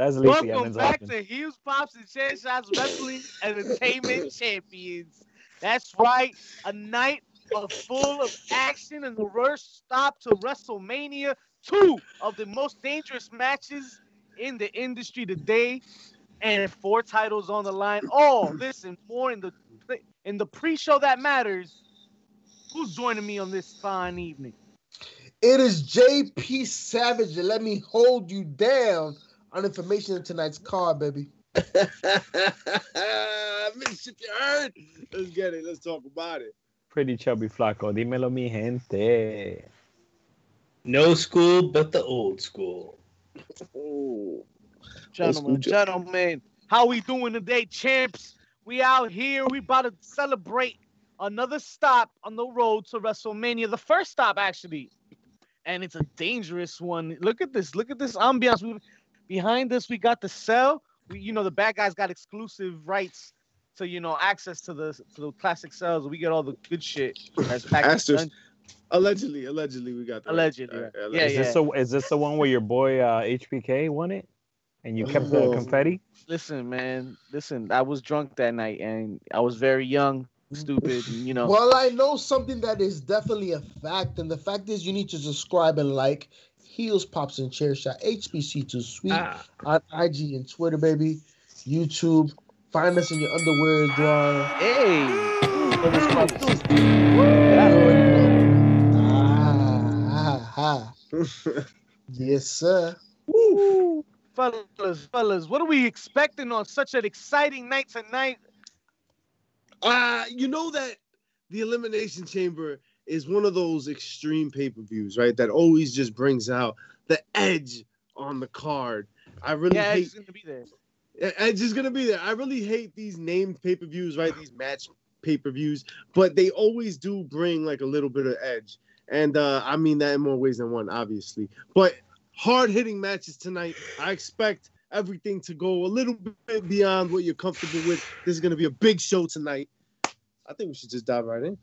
That's Lacey Welcome Evans back laughing. to Heels, Pops, and Chair Shots Wrestling Entertainment Champions. That's right, a night full of action and the first stop to WrestleMania. Two of the most dangerous matches in the industry today, and four titles on the line. All this and more in the pre-show that matters. Who's joining me on this fine evening? It is JP Savage, and let me hold you down on information in tonight's card, baby. Midship, you heard? Let's get it. Let's talk about it. Pretty chubby flaco. Dímelo, mi gente. No school but the old school. Oh. Gentlemen, how we doing today, champs? We out here. We about to celebrate another stop on the road to WrestleMania. The first stop, actually. And it's a dangerous one. Look at this. Look at this ambiance. Behind us, we got the cell. The bad guys got exclusive rights to, access to the classic cells. We get all the good shit. Allegedly, we got that. Allegedly. Is this the one where your boy HBK won it? And you kept the confetti? Listen, man. I was drunk that night, and I was very young, stupid, and. Well, I know something that is definitely a fact, and the fact is you need to subscribe and like Heels, Pops, and Chair Shot, HBC2 Sweet on IG and Twitter, baby. YouTube. Find us in your underwear drawer. Hey! Yes, sir. Woo! Fellas, what are we expecting on such an exciting night tonight? You know that the Elimination Chamber is one of those extreme pay-per-views, right? That always just brings out the edge on the card. I really hate. Edge is gonna be there. Edge is gonna be there. I really hate these named pay-per-views, right? These match pay-per-views, but they always do bring like a little bit of edge, and I mean that in more ways than one, obviously. But hard-hitting matches tonight. I expect everything to go a little bit beyond what you're comfortable with. This is gonna be a big show tonight. I think we should just dive right in.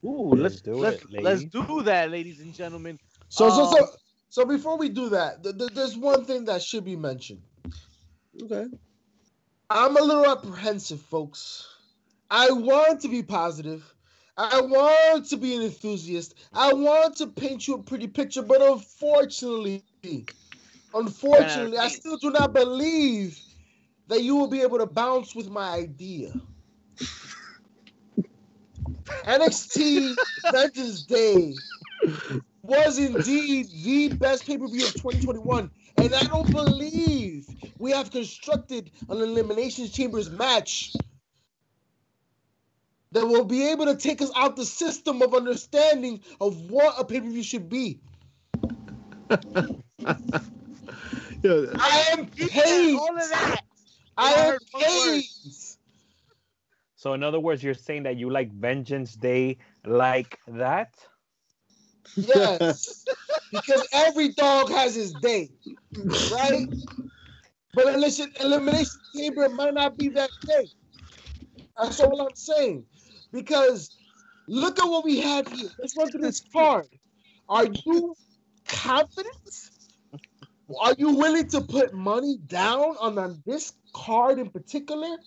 Ooh, let's do that, ladies and gentlemen. So before we do that, there's one thing that should be mentioned. Okay. I'm a little apprehensive, folks. I want to be positive. I want to be an enthusiast. I want to paint you a pretty picture, but unfortunately, I still do not believe that you will be able to bounce with my idea. NXT Vengeance Day was indeed the best pay-per-view of 2021, and I don't believe we have constructed an Elimination Chambers match that will be able to take us out the system of understanding of what a pay-per-view should be. I am paid. All of that. I am paid. So in other words, you're saying that you like Vengeance Day like that? Yes, because every dog has his day, right? But listen, Elimination Chamber might not be that day. That's all I'm saying. Because look at what we have here. Let's run through this card. Are you confident? Are you willing to put money down on this card in particular?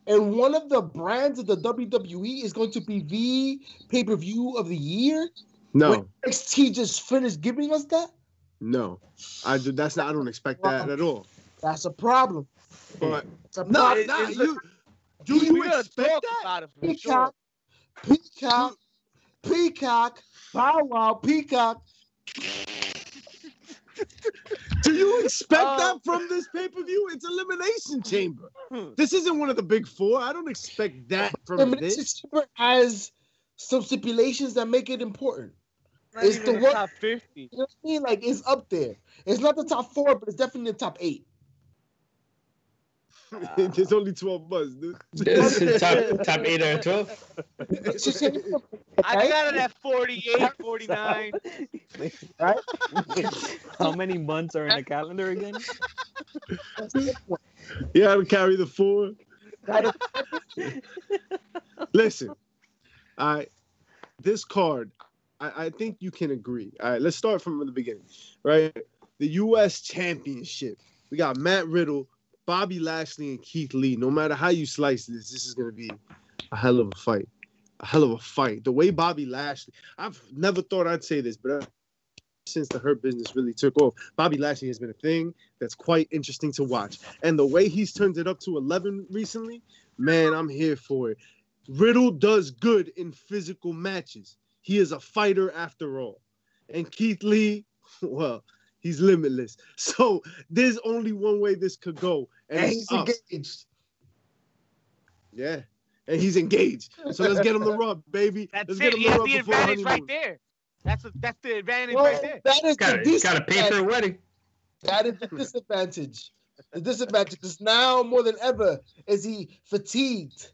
And one of the brands of the WWE is going to be the pay-per-view of the year? No. When NXT just finished giving us that? No. I don't expect that at all. That's a problem. But it's a problem. Do you expect that? Peacock, Bow Wow, Peacock. Do you expect that from this pay-per-view? It's Elimination Chamber. This isn't one of the big four. I don't expect that from Elimination this. Chamber has some stipulations that make it important. It's the top 50. You know what I mean? Like, it's up there. It's not the top 4, but it's definitely the top 8. There's only 12 months, dude. top 8 or 12? I got it at 48, 49. Right? How many months are in the calendar again? You gotta carry the 4. Listen, this card, I think you can agree. All right, let's start from the beginning, right? The U.S. Championship We got Matt Riddle, Bobby Lashley, and Keith Lee. No matter how you slice this is going to be a hell of a fight. A hell of a fight. The way Bobby Lashley, I've never thought I'd say this, but since the Hurt Business really took off, Bobby Lashley has been a thing that's quite interesting to watch. And the way he's turned it up to 11 recently, man, I'm here for it. Riddle does good in physical matches. He is a fighter after all. And Keith Lee, well, he's limitless. So there's only one way this could go. And he's engaged. Yeah. And he's engaged. So let's get him to rub, baby. That's let's it. Get him He to has rub the before advantage right honeymoon. there. That's the advantage right there. That is He's got to pay for a wedding. That is the disadvantage. The disadvantage is now more than ever is he fatigued.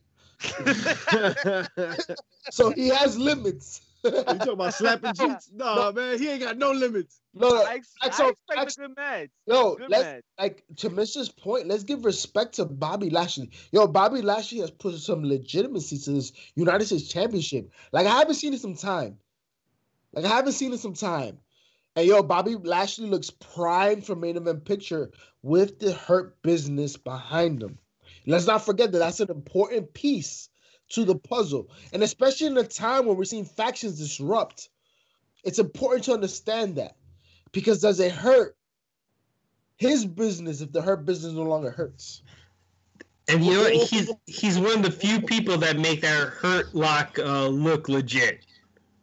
So he has limits. You talking about slapping cheeks? No, man, he ain't got no limits. No, I expect a good match. Yo, Good let's match. like to Mr's point. Let's give respect to Bobby Lashley. Yo, Bobby Lashley has put some legitimacy to this United States Championship. Like I haven't seen it some time. And yo, Bobby Lashley looks primed for main event picture with the Hurt Business behind him. Let's not forget that that's an important piece to the puzzle. And especially in a time when we're seeing factions disrupt, it's important to understand that. Because does it hurt his business if the Hurt Business no longer hurts? And you know what? He's one of the few people that make that Hurt Lock look legit.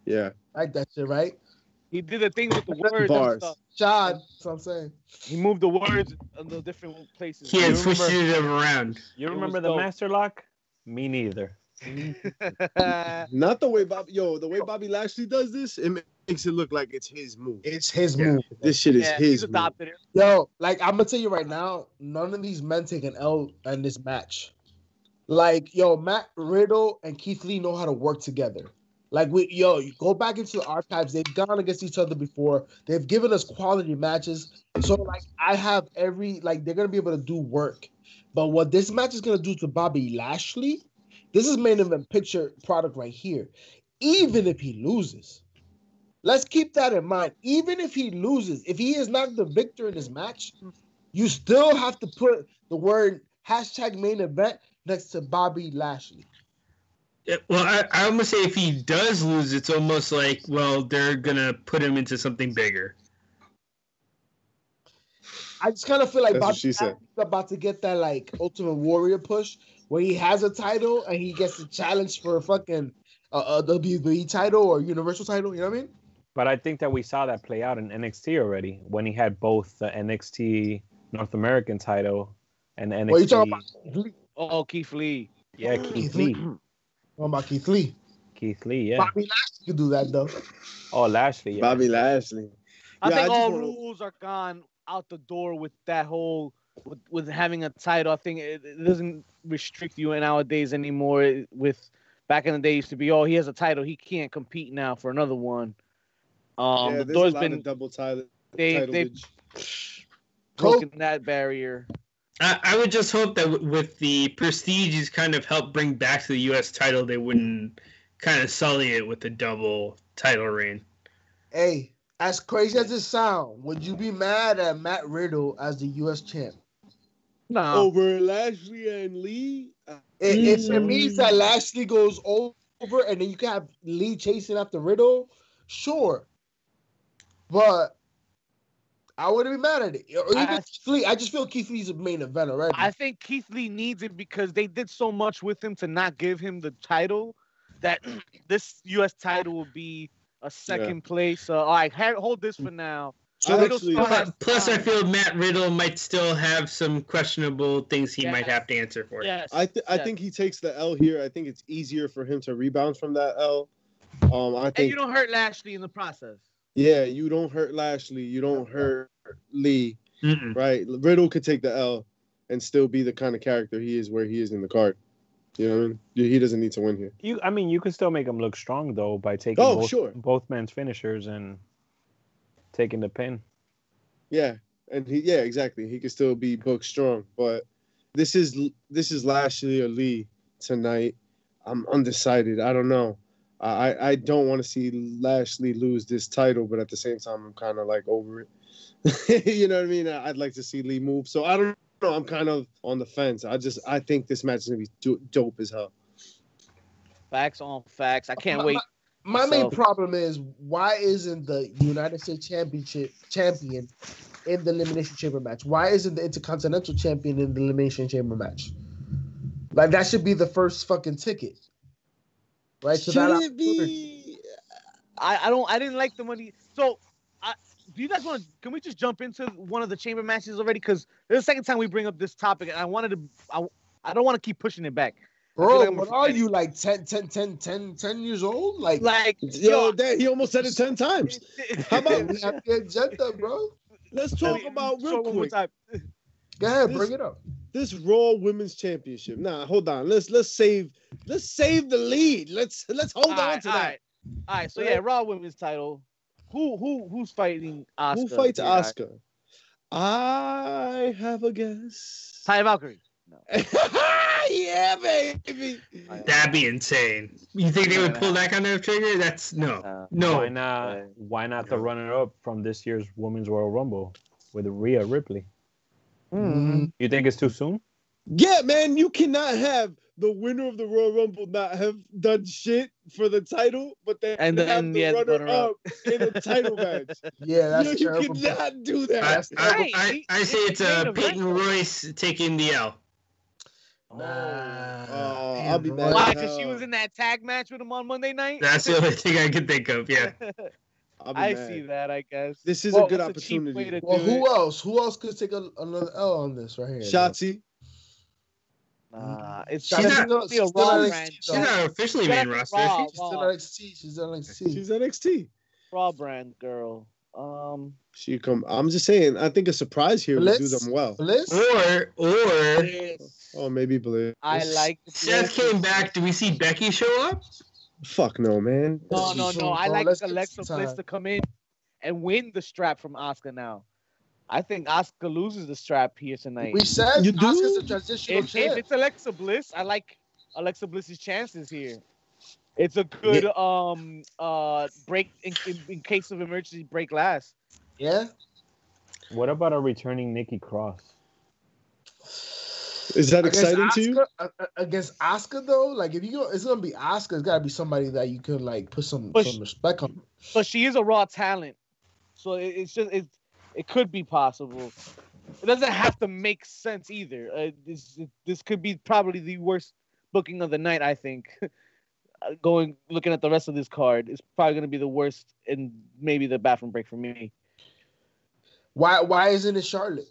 Yeah. Like that shit, right? He did a thing with the words Bars. and stuff. Chad, that's what I'm saying. He moved the words in the different places. He had switched it around. You It remember was the dope. Master Lock? Me neither. Not the way Bobby Lashley does this, it makes it look like it's his move. It's his Yeah. move. This shit is Yeah, his he's move. adopted it. Yo, like I'm gonna tell you right now, none of these men take an L in this match. Like, yo, Matt Riddle and Keith Lee know how to work together. Like you go back into the archives. They've gone against each other before. They've given us quality matches. So like I have they're gonna be able to do work. But what this match is gonna do to Bobby Lashley, this is main event picture product right here. Even if he loses, let's keep that in mind. Even if he loses, if he is not the victor in this match, you still have to put the word #main event next to Bobby Lashley. Yeah, well, I almost say if he does lose, it's almost like, well, they're going to put him into something bigger. I just kind of feel like That's what Bobby she said. Lashley's about to get that like Ultimate Warrior push where he has a title and he gets a challenge for a fucking WWE title or Universal title. You know what I mean? But I think that we saw that play out in NXT already when he had both the NXT North American title and NXT. What you talking about? Oh, Keith Lee. Yeah, Keith Lee. What about Keith Lee? Keith Lee, yeah. Bobby Lashley could do that though. Oh, Lashley. Yeah. Bobby Lashley. I Yeah, think I just all wanna- rules are gone out the door with that whole with having a title. I think it doesn't restrict you nowadays anymore. With back in the day, it used to be, oh, he has a title, he can't compete now for another one. Yeah, The there's door's a lot been of double title. they've broken that barrier. I would just hope that with the prestige he's kind of helped bring back to the U.S. title, they wouldn't kind of sully it with the double title reign. Hey, as crazy as it sounds, would you be mad at Matt Riddle as the U.S. champ? No, Over Lashley and Lee? If it means that Lashley goes over and then you can have Lee chasing after Riddle, sure. But I wouldn't be mad at it. Or even Keith Lee. I just feel Keith Lee's a main event already. I think Keith Lee needs it because they did so much with him to not give him the title that this U.S. title will be a second place. All right, hold this for now. So Riddle actually- still has Plus, I time. feel Matt Riddle might still have some questionable things he might Yes. have to answer for. Yes, I yes. think he takes the L here. I think it's easier for him to rebound from that L. I And think you don't hurt Lashley in the process. yeah, you don't hurt Lashley, you don't hurt Lee, Mm-mm. right? Riddle could take the L and still be the kind of character he is where he is in the card. You know what I mean? He doesn't need to win here. You could still make him look strong though by taking Oh, sure. both men's finishers and taking the pin. Yeah, and exactly. He could still be booked strong, but this is Lashley or Lee tonight. I'm undecided. I don't know. I don't want to see Lashley lose this title, but at the same time, I'm kind of like over it. You know what I mean? I'd like to see Lee move. So I don't know. I'm kind of on the fence. I think this match is gonna be dope as hell. Facts on facts. I can't wait. My main problem is, why isn't the United States Championship champion in the Elimination Chamber match? Why isn't the Intercontinental champion in the Elimination Chamber match? Like, that should be the first fucking ticket, right? So Should it be? I didn't like the money. So, do you guys want to? Can we just jump into one of the chamber matches already? Because this is the second time we bring up this topic, and I don't want to keep pushing it back. Bro, what are you, like 10 years old? Like yo, he almost said it 10 times. How about we have the agenda, bro? Let's talk about real quick. Go ahead, bring it up. This Raw Women's Championship. Nah, hold on. Let's save the lead. Let's hold on to that. All right. So yeah, Raw Women's title. Who's fighting Asuka? Who fights Asuka? I have a guess. Taya Valkyrie. No. Yeah, baby. That'd be insane. You think they would pull that kind of trigger? That's no. Why not? Why not the runner-up from this year's Women's Royal Rumble with Rhea Ripley? Mm-hmm. You think it's too soon? Yeah, man. You cannot have the winner of the Royal Rumble not have done shit for the title, but then have the runner-up in a title match. Yeah, that's terrible. You cannot do that. I say it's Peyton Royce taking the L. I'll be mad. Why? Because she was in that tag match with him on Monday night? That's the only thing I can think of, yeah. I see that, I guess. This is a good opportunity. Well, who else? Who else could take another L on this right here? Shotzi. She's not officially main roster. She's NXT. She's NXT. Raw brand girl. She come. I'm just saying. I think a surprise here would do them well. Bliss? Or maybe Bliss. I like. Seth came back. Do we see Becky show up? Fuck no, man. No. I like Alexa Bliss to come in and win the strap from Asuka now. I think Asuka loses the strap here tonight. We said you do? Asuka's a transitional champ. If it's Alexa Bliss, I like Alexa Bliss's chances here. It's a good break in case of emergency, break last. Yeah. What about a returning Nikki Cross? Is that exciting to you? Against Asuka though, like if you go, it's gonna be Asuka. It's gotta be somebody that you could like put some respect on. But she is a Raw talent, so it could be possible. It doesn't have to make sense either. This could be probably the worst booking of the night, I think. Looking at the rest of this card, it's probably going to be the worst and maybe the bathroom break for me. Why isn't it Charlotte?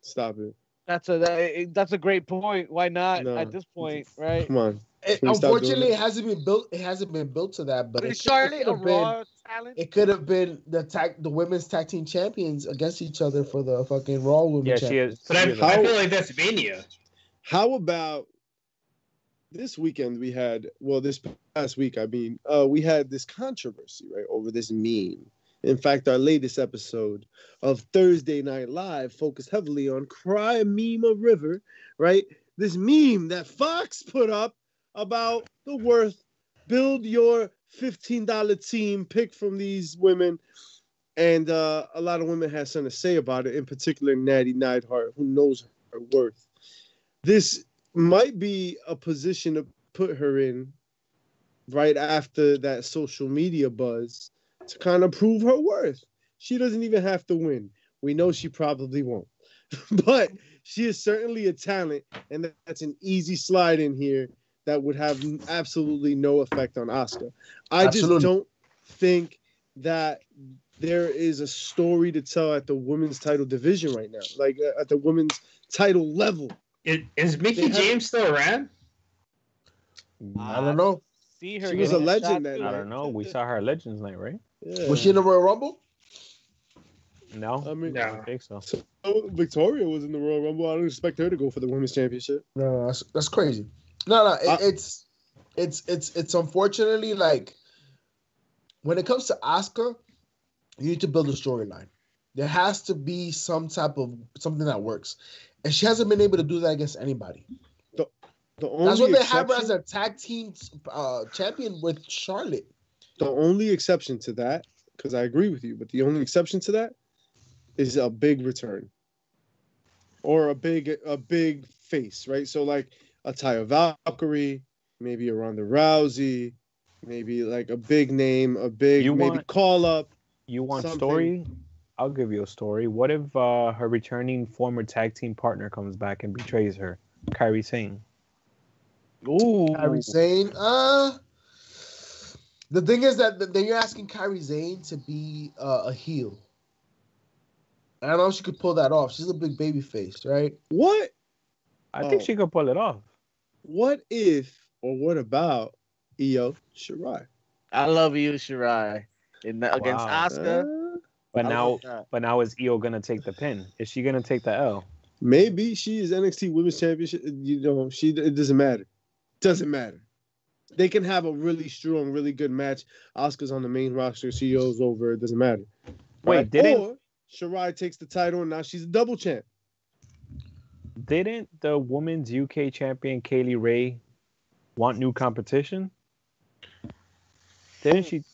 Stop it. That's a great point. Why not at this point, right? Come on. Unfortunately, it hasn't been built. It hasn't been built to that. But is Charlotte a Raw talent? It could have been the women's tag team champions against each other for the fucking Raw Women's. Yeah, she is. But I feel like that's Mania. How about this weekend? This past week, we had this controversy right over this meme. In fact, our latest episode of Thursday Night Live focused heavily on Cry Meme River, right? This meme that Fox put up about the worth, build your $15 team, pick from these women. And a lot of women had something to say about it, in particular Natty Neidhart, who knows her worth. This might be a position to put her in right after that social media buzz to kind of prove her worth. She doesn't even have to win. We know she probably won't. But she is certainly a talent, and that's an easy slide in here that would have absolutely no effect on Asuka. I just don't think that there is a story to tell at the women's title division right now, like at the women's title level. Is Mickie James still around? I don't know. See her. She was a legend that night. I don't know. We saw her Legends night, right? Yeah. Was she in the Royal Rumble? No, I mean, I don't think so. So Victoria was in the Royal Rumble. I don't expect her to go for the women's championship. No, that's crazy. No, it's unfortunately like when it comes to Asuka, you need to build a storyline. There has to be some type of something that works, and she hasn't been able to do that against anybody. That's what they have her as a tag team champion with Charlotte. The only exception to that, because I agree with you, but the only exception to that is a big return or a big face, right? So like a Taya Valkyrie, maybe a Ronda Rousey, maybe like a big name, maybe call up. You want something. Story? I'll give you a story. What if her returning former tag team partner comes back and betrays her? Kairi Sane. Ooh. Kairi Sane. The thing is that then you're asking Kairi Sane to be a heel. I don't know if she could pull that off. She's a big baby face, right? What? I think she could pull it off. What if, or what about Io Shirai? I love Io Shirai against Asuka. But now is Io gonna take the pin? Is she gonna take the L? Maybe she is NXT Women's Championship. It doesn't matter. Doesn't matter. They can have a really strong, really good match. Asuka's on the main roster. CEO's over. It doesn't matter. Wait, or Shirai takes the title and now she's a double champ. Didn't the women's UK champion Kaylee Ray want new competition? Didn't she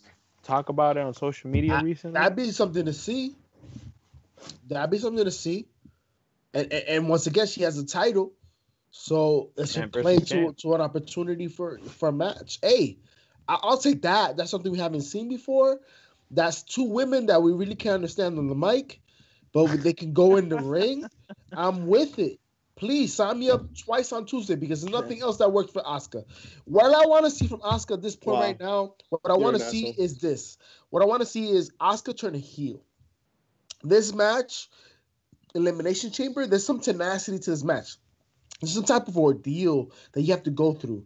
talk about it on social media recently? That'd be something to see. And once again, she has a title, so it's playing to an opportunity for a match. Hey, I'll take that. That's something we haven't seen before. That's two women that we really can't understand on the mic, but they can go in the ring. I'm with it. Please sign me up twice on Tuesday because there's nothing else that works for Asuka. What I want to see from Asuka at this point right now, what I want to see is this. What I want to see is Asuka turn a heel. This match, Elimination Chamber, there's some tenacity to this match. There's some type of ordeal that you have to go through.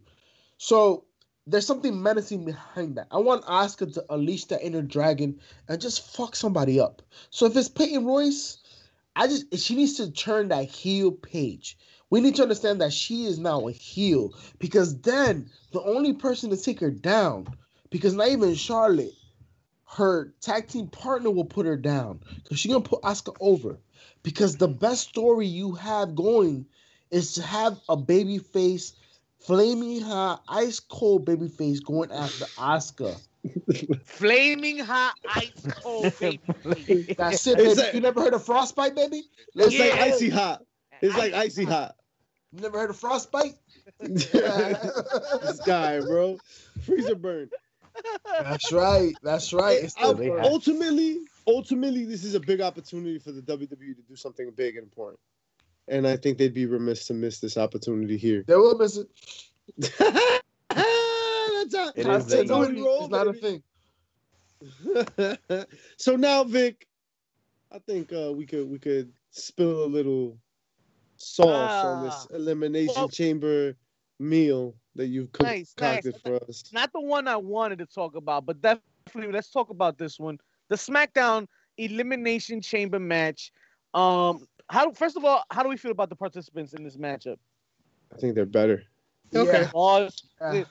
So there's something menacing behind that. I want Asuka to unleash that inner dragon and just fuck somebody up. So if it's Peyton Royce, she needs to turn that heel page. We need to understand that she is now a heel because then the only person to take her down, because not even Charlotte, her tag team partner will put her down because she's going to put Asuka over. Because the best story you have going is to have a baby face, flaming hot, ice cold baby face going after Asuka. Flaming hot, ice cold baby face. That's it, baby. You never heard of frostbite, baby? It's like icy hot. It's like icy hot. You never heard of frostbite? This guy, bro. Freezer burn. That's right. Ultimately, this is a big opportunity for the WWE to do something big and important. And I think they'd be remiss to miss this opportunity here. They will miss it. It's not a thing. So now, Vic, I think we could spill a little sauce on this Elimination Chamber meal that you've concocted for us. Not the one I wanted to talk about, but definitely let's talk about this one. The Smackdown Elimination Chamber match. First of all, how do we feel about the participants in this matchup? I think they're better. Okay.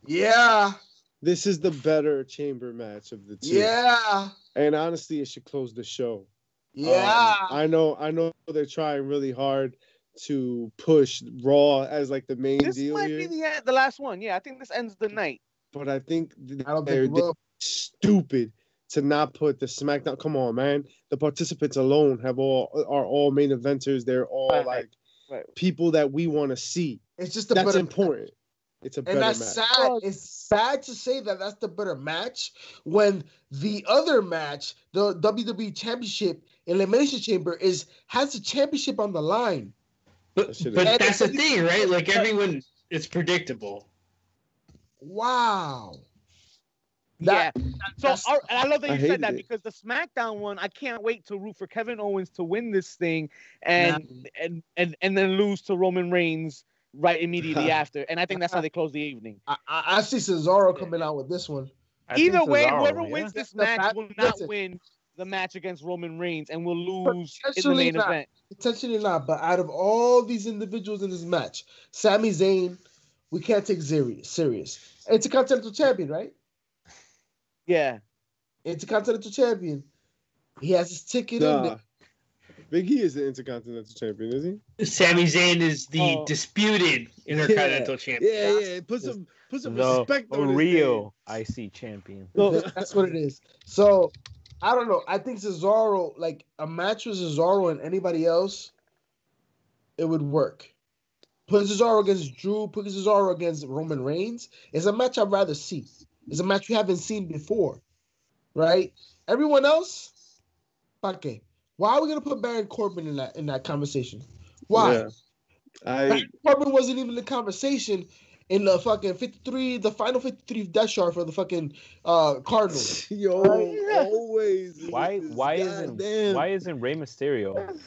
Yeah. This is the better chamber match of the two. Yeah. And honestly, it should close the show. Yeah. I know they're trying really hard to push Raw as like the main deal here. This might be the last one. Yeah, I think this ends the night. But I think they're stupid to not put the SmackDown. Come on, man. The participants alone are all main eventers. They're all people that we want to see. It's just that's important. It's a better match. Sad. It's sad to say that that's the better match when the other match, the WWE Championship Elimination Chamber, has the championship on the line. But that's the thing, right? Like everyone, it's predictable. Wow. Yeah. So I love that you said that because the SmackDown one, I can't wait to root for Kevin Owens to win this thing and then lose to Roman Reigns right immediately after. And I think that's how they close the evening. I see Cesaro coming out with this one. Either way, whoever wins this match will not win the match against Roman Reigns and will lose in the main event. Potentially not, but out of all these individuals in this match, Sami Zayn, we can't take serious. Intercontinental champion, right? Yeah. Intercontinental champion. He has his ticket in there. Big E is the Intercontinental Champion, is he? Sami Zayn is the disputed Intercontinental Champion. Yeah. Put some The respect on his real IC champion. So that's what it is. So I don't know. I think Cesaro, like a match with Cesaro and anybody else, it would work. Put Cesaro against Drew, put Cesaro against Roman Reigns. It's a match I'd rather see. It's a match we haven't seen before, right? Everyone else, okay. Why are we gonna put Baron Corbin in that conversation? Why? Yeah. Baron Corbin wasn't even in the conversation in the fucking 53, the final 53 death chart for the fucking Cardinals. Yo, always. Why isn't Rey Mysterio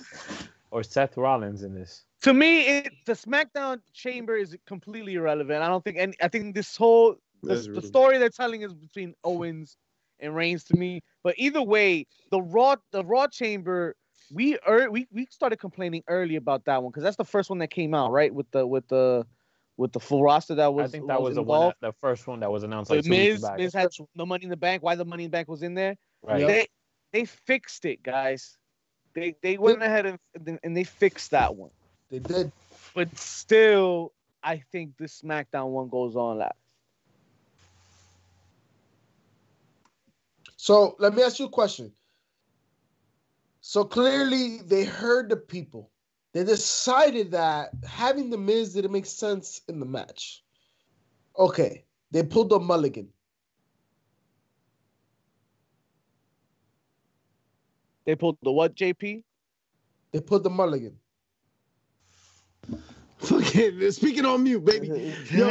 or Seth Rollins in this? To me, the SmackDown Chamber is completely irrelevant. I don't think, and I think this whole the story they're telling is between Owens and Reigns to me. But either way, the Raw Chamber, we started complaining early about that one because that's the first one that came out, right? With the full roster that was. I think that was the first one that was announced. Like Miz had no Money in the Bank. Why the Money in the Bank was in there? Right. They fixed it, guys. They went ahead and they fixed that one. They did. But still, I think this SmackDown one goes on last. So let me ask you a question. So clearly they heard the people. They decided that having the Miz didn't make sense in the match. Okay, they pulled the mulligan. They pulled the what, JP? They pulled the mulligan. Fucking speaking on mute, baby. Yo,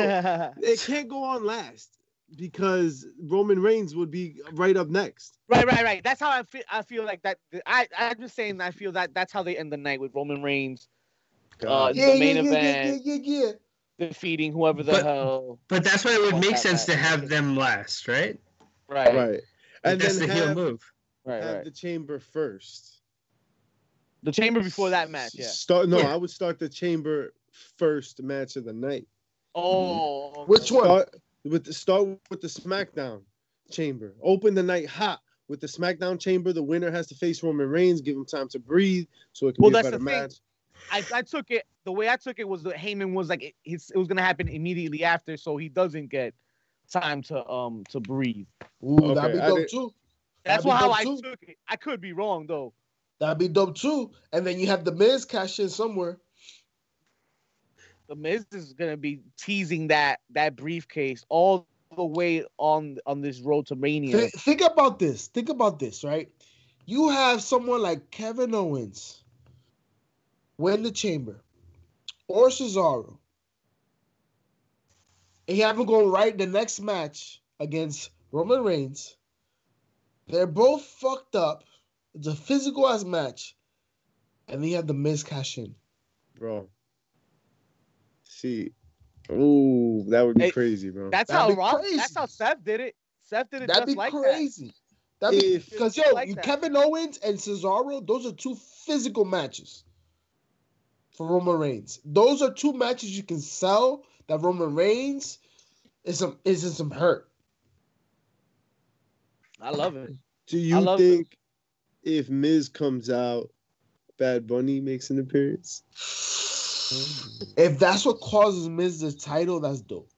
it can't go on last because Roman Reigns would be right up next. Right. That's how I feel like that. I'm just saying I feel that that's how they end the night with Roman Reigns. The main event. Defeating whoever the hell. But that's why it would make sense to have them last, right? Right. And that's then the heel move. Have the Chamber first. The Chamber before that match, yeah. I would start the Chamber first match of the night. Oh, okay. Which one? Start with the SmackDown Chamber. Open the night hot with the SmackDown Chamber. The winner has to face Roman Reigns. Give him time to breathe, so it can be a better match. I took it. The way I took it was that Heyman was like it was gonna happen immediately after, so he doesn't get time to breathe. Ooh, that'd be dope too. That's how I took it. I could be wrong though. That'd be dope too. And then you have the Miz cash in somewhere. The Miz is gonna be teasing that briefcase all the way on this road to Mania. Think about this. Think about this, right? You have someone like Kevin Owens win the Chamber or Cesaro, and you have him go right the next match against Roman Reigns. They're both fucked up. It's a physical ass match, and then you have the Miz cash in. Bro. See, ooh, that would be crazy, bro. That's how Seth did it. Seth did it That'd just be like crazy. that. That'd be because Kevin Owens and Cesaro, those are two physical matches for Roman Reigns. Those are two matches you can sell that Roman Reigns is in some hurt. I love it. Do you think if Miz comes out, Bad Bunny makes an appearance? If that's what causes Miz the title, that's dope.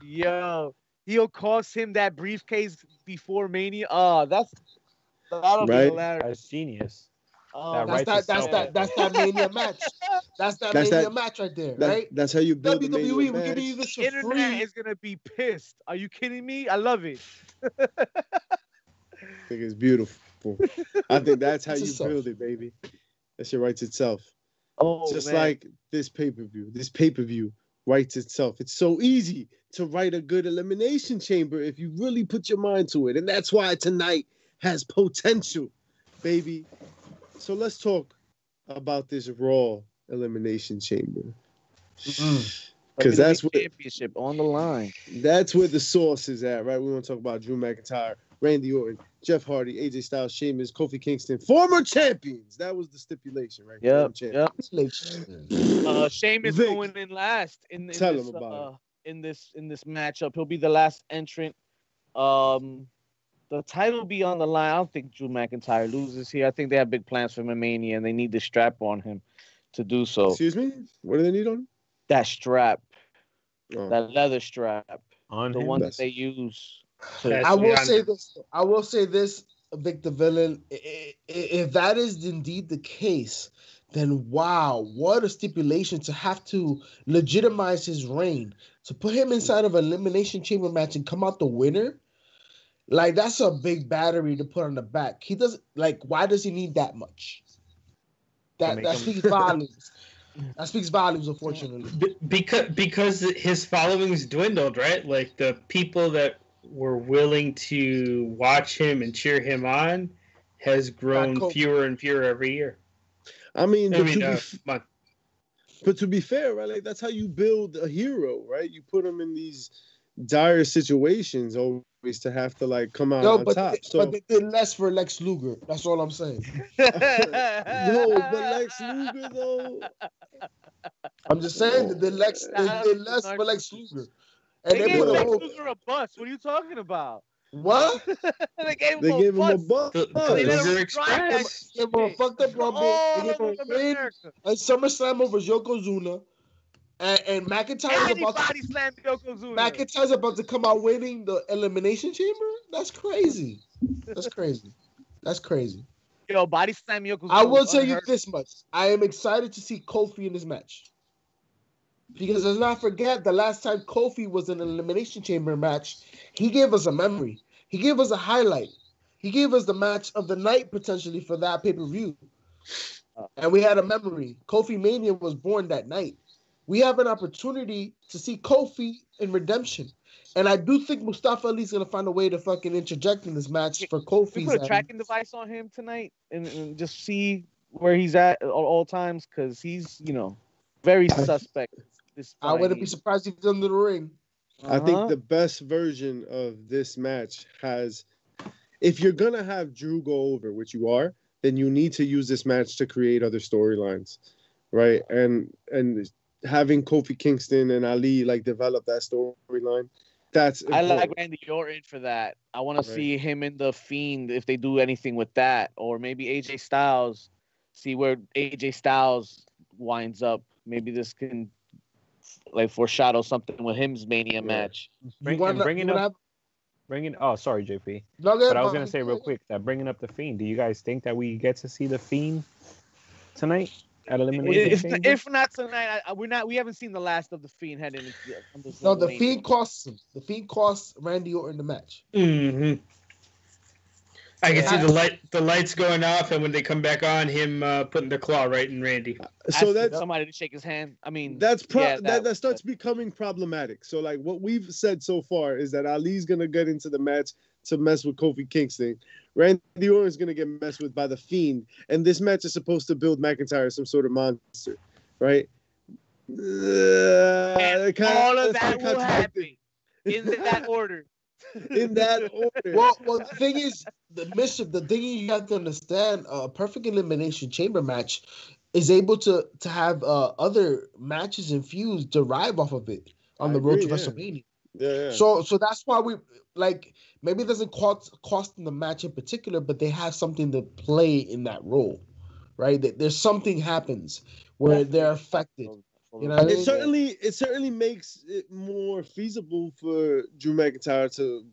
Yo, he'll cost him that briefcase before Mania. That'll be hilarious. That's genius. That's that Mania match. That's that Mania match right there, right? That's how you build the Mania WWE. match. We're giving you this for Internet free. is gonna be pissed. Are you kidding me? I love it. I think it's beautiful. I think that's how you build it, baby. That shit writes itself. Oh, just man. like this pay-per-view. This pay-per-view writes itself. It's so easy to write a good Elimination Chamber if you really put your mind to it. And that's why tonight has potential, baby. So let's talk about this Raw Elimination Chamber. Because that's what championship on the line. That's where the sauce is at, right? We want to talk about Drew McIntyre, Randy Orton, Jeff Hardy, AJ Styles, Sheamus, Kofi Kingston, former champions. That was the stipulation, right? Yep. Sheamus Vic, going in last in tell this him about in this matchup. He'll be the last entrant. The the title be on the line. I don't think Drew McIntyre loses here. I think they have big plans for Mania, and they need the strap on him to do so. Excuse me? What do they need on him? That strap, Oh. that leather strap, On the him? one that they use. I will say this, Victor Villain. If that is indeed the case, then wow, what a stipulation to have to legitimize his reign. To put him inside of an Elimination Chamber match and come out the winner, like that's a big battery to put on the back. He doesn't like. Why does he need that much? That speaks volumes. That speaks volumes, unfortunately. Because his following's dwindled, right? Like the people that were willing to watch him and cheer him on has grown fewer and fewer every year. But to be fair, right? Like that's how you build a hero, right? You put him in these dire situations always to have to like come out on top. But they did less for Lex Luger. That's all I'm saying. But Lex Luger though. I'm just saying that they did less for Lex Luger. And they gave Lex Luger a bust. What are you talking about? What? They gave him a bust. They gave him a fucked up rumble. They gave him a win at SummerSlam over Yokozuna. And McIntyre's about to come out winning the Elimination Chamber? That's crazy. That's crazy. Yo, body slam Yokozuna. I will tell you this much. I am excited to see Kofi in this match. Because let's not forget, the last time Kofi was in an Elimination Chamber match, he gave us a memory. He gave us a highlight. He gave us the match of the night, potentially, for that pay-per-view. And we had a memory. Kofi Mania was born that night. We have an opportunity to see Kofi in redemption. And I do think Mustafa Ali's going to find a way to fucking interject in this match for Kofi. We put a tracking device on him tonight and just see where he's at all times, because he's, very suspect. I wouldn't be surprised if he's under the ring. I think the best version of this match has, if you're going to have Drew go over, which you are, then you need to use this match to create other storylines, right? And having Kofi Kingston and Ali like develop that storyline, that's important. I like Randy Orton for that. I want to see him in the Fiend if they do anything with that, or maybe AJ Styles. See where AJ Styles winds up. Maybe this can like foreshadow something with him's Mania match. Bringing up. Oh, sorry, JP. But I was gonna say real quick that bringing up the Fiend. Do you guys think that we get to see the Fiend tonight at Elimination Chamber? If not tonight, we haven't seen the last of the Fiend heading into. No, the Fiend costs him. The Fiend costs Randy Orton the match. Mm-hmm. I can see the lights going off, and when they come back on, him putting the claw right in Randy. So that's somebody to shake his hand. I mean, that starts becoming problematic. So like what we've said so far is that Ali's gonna get into the match to mess with Kofi Kingston. Randy Orton's gonna get messed with by the Fiend, and this match is supposed to build McIntyre as some sort of monster, right? And all of that will happen in that order. In that order. Well, the thing is, the thing you have to understand, a perfect Elimination Chamber match is able to have other matches and feuds derive off of it on the road to WrestleMania. Yeah. So that's why we like, maybe it doesn't cost them the match in particular, but they have something to play in that role, right? There's something happens where they're affected. You know what I mean? It certainly makes it more feasible for Drew McIntyre to,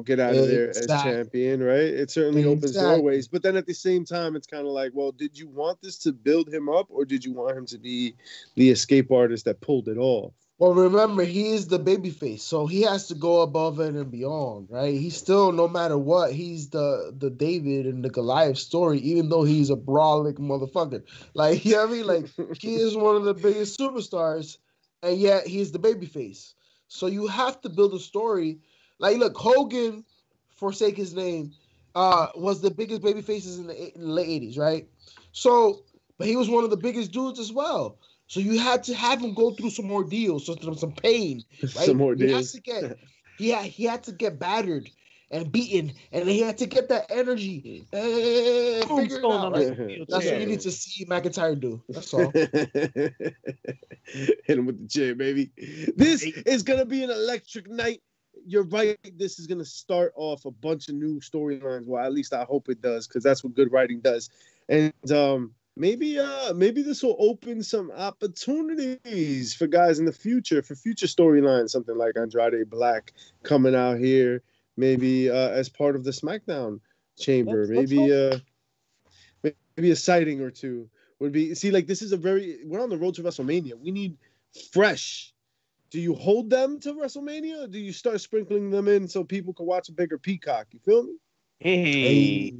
get out of there as champion, right? It certainly opens doorways. But then at the same time, it's kind of like, well, did you want this to build him up, or did you want him to be the escape artist that pulled it off? Well, remember, he is the babyface, so he has to go above it and beyond, right? He's still, no matter what, he's the David and the Goliath story, even though he's a brawling motherfucker. Like, you know what I mean? Like, he is one of the biggest superstars, and yet he's the babyface. So you have to build a story. Like, look, Hogan, forsake his name, was the biggest babyfaces in the late 80s, right? So, but he was one of the biggest dudes as well. So you had to have him go through some ordeals, some pain, right? Some ordeals. He had to get battered and beaten, and he had to get that energy. Figure it out, right? That's what you need to see McIntyre do. That's all. Hit him with the chair, baby. This is gonna be an electric night. you're right. This is gonna start off a bunch of new storylines. Well, at least I hope it does, because that's what good writing does. And maybe this will open some opportunities for guys in the future, for future storylines. Something like Andrade Black coming out here, maybe as part of the Smackdown Chamber. Maybe a sighting or two would be. See, like, this is we're on the road to WrestleMania. We need fresh. Do you hold them to WrestleMania, or do you start sprinkling them in so people can watch a bigger Peacock? You feel me? Hey,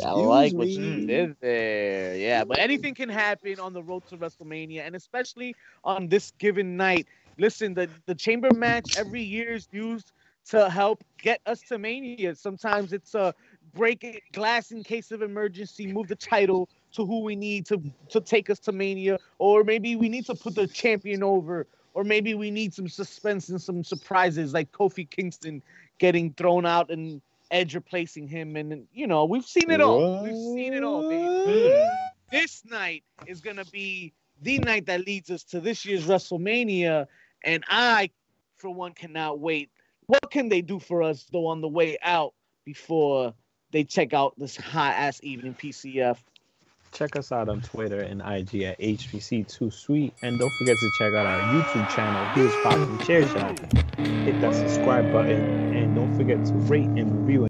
I like what you did there. Yeah, but anything can happen on the road to WrestleMania, and especially on this given night. Listen, the chamber match every year is used to help get us to Mania. Sometimes it's a break glass in case of emergency, move the title to who we need to take us to Mania, or maybe we need to put the champion over, or maybe we need some suspense and some surprises like Kofi Kingston getting thrown out and Edge replacing him. And, you know, we've seen it all. We've seen it all, baby. This night is going to be the night that leads us to this year's WrestleMania, and I, for one, cannot wait. What can they do for us, though, on the way out before they check out this hot-ass evening PCF? Check us out on Twitter and IG at HPC2Sweet. And don't forget to check out our YouTube channel, Heels Pop and Chair Shot. Hit that subscribe button. And don't forget to rate and review